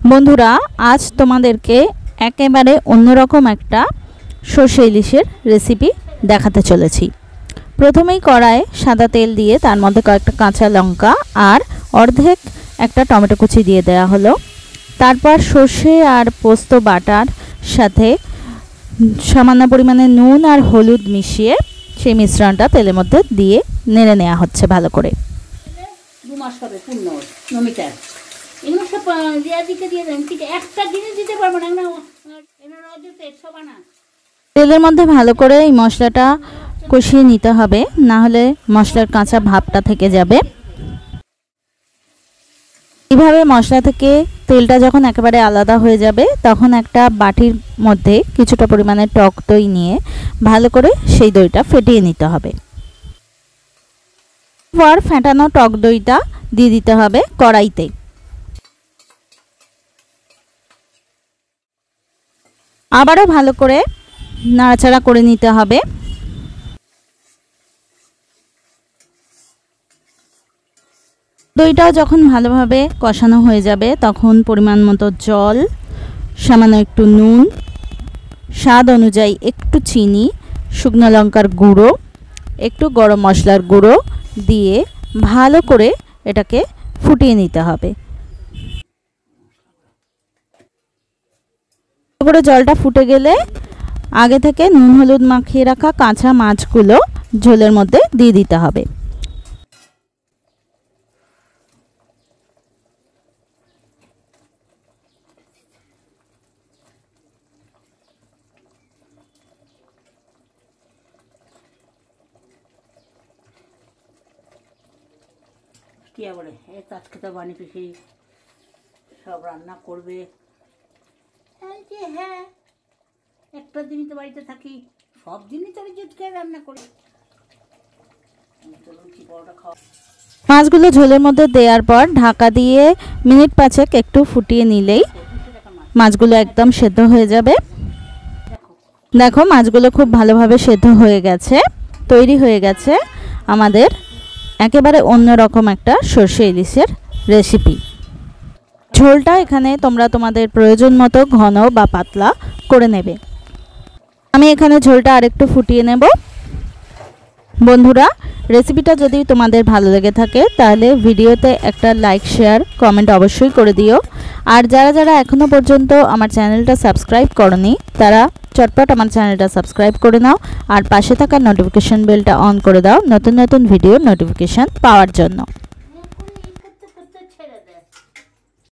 বন্ধুরা, আজ তোমাদেরকে একেবারে অন্যরকম একটা সর্ষে ইলিশের রেসিপি দেখাতে চলেছি। প্রথমেই কড়াইয়ে সাদা তেল দিয়ে তার মধ্যে কয়েকটা কাঁচা লঙ্কা আর অর্ধেক একটা টমেটো কুচি দিয়ে দেওয়া হলো। তারপর সর্ষে আর পোস্ত বাটার সাথে সামান্য পরিমাণে নুন আর হলুদ মিশিয়ে সেই মিশ্রণটা তেলের মধ্যে দিয়ে নেড়ে নেওয়া হচ্ছে ভালো করে। তেলের মধ্যে ভালো করে এই মশলাটা কষিয়ে নিতে হবে, না হলে মশলার কাঁচা ভাবটা থেকে যাবে। এইভাবে মশলা থেকে তেলটা যখন একেবারে আলাদা হয়ে যাবে তখন একটা বাটির মধ্যে কিছুটা পরিমাণে টক দই নিয়ে ভালো করে সেই দইটা ফেটিয়ে নিতে হবে। পর ফেটানো টক দইটা দিয়ে দিতে হবে কড়াইতে। আবারও ভালো করে নাড়াচাড়া করে নিতে হবে। দইটাও যখন ভালোভাবে কষানো হয়ে যাবে তখন পরিমাণ মতো জল, সামান্য একটু নুন, স্বাদ অনুযায়ী একটু চিনি, শুকনো লঙ্কার গুঁড়ো, একটু গরম মশলার গুঁড়ো দিয়ে ভালো করে এটাকে ফুটিয়ে নিতে হবে। করে জলটা ফুটে গেলে আগে থেকে নুন হলুদ মাখিয়ে রাখা কাঁচা মাছগুলো ঝোলের মধ্যে দিয়ে দিতে হবে। আজকে তো বানি পিসি সব রান্না করবে। হ্যাঁ, একটা দিনই তো বাড়িতে থাকি, সব দিনই তো আজকে রান্না করি। মাছগুলো ঝোলের মধ্যে দেওয়ার পর ঢাকা দিয়ে মিনিট 5 একটু ফুটিয়ে নিলেই মাছগুলো একদম সেদ্ধ হয়ে যাবে। দেখো মাছগুলো খুব ভালোভাবে সেদ্ধ হয়ে গেছে। তৈরি হয়ে গেছে আমাদের একেবারে অন্যরকম একটা সর্ষে ইলিশের রেসিপি। ঝোলটা এখানে তোমরা তোমাদের প্রয়োজন মতো ঘন বা পাতলা করে নেবে। আমি এখানে ঝোলটা আরেকটু ফুটিয়ে নেব। বন্ধুরা, রেসিপিটা যদি তোমাদের ভালো লেগে থাকে তাহলে ভিডিওতে একটা লাইক, শেয়ার, কমেন্ট অবশ্যই করে দিও। আর যারা যারা এখনও পর্যন্ত আমার চ্যানেলটা সাবস্ক্রাইব করনি তারা চটপট আমার চ্যানেলটা সাবস্ক্রাইব করে নাও আর পাশে থাকা নোটিফিকেশন বেলটা অন করে দাও নতুন নতুন ভিডিওর নোটিফিকেশান পাওয়ার জন্য।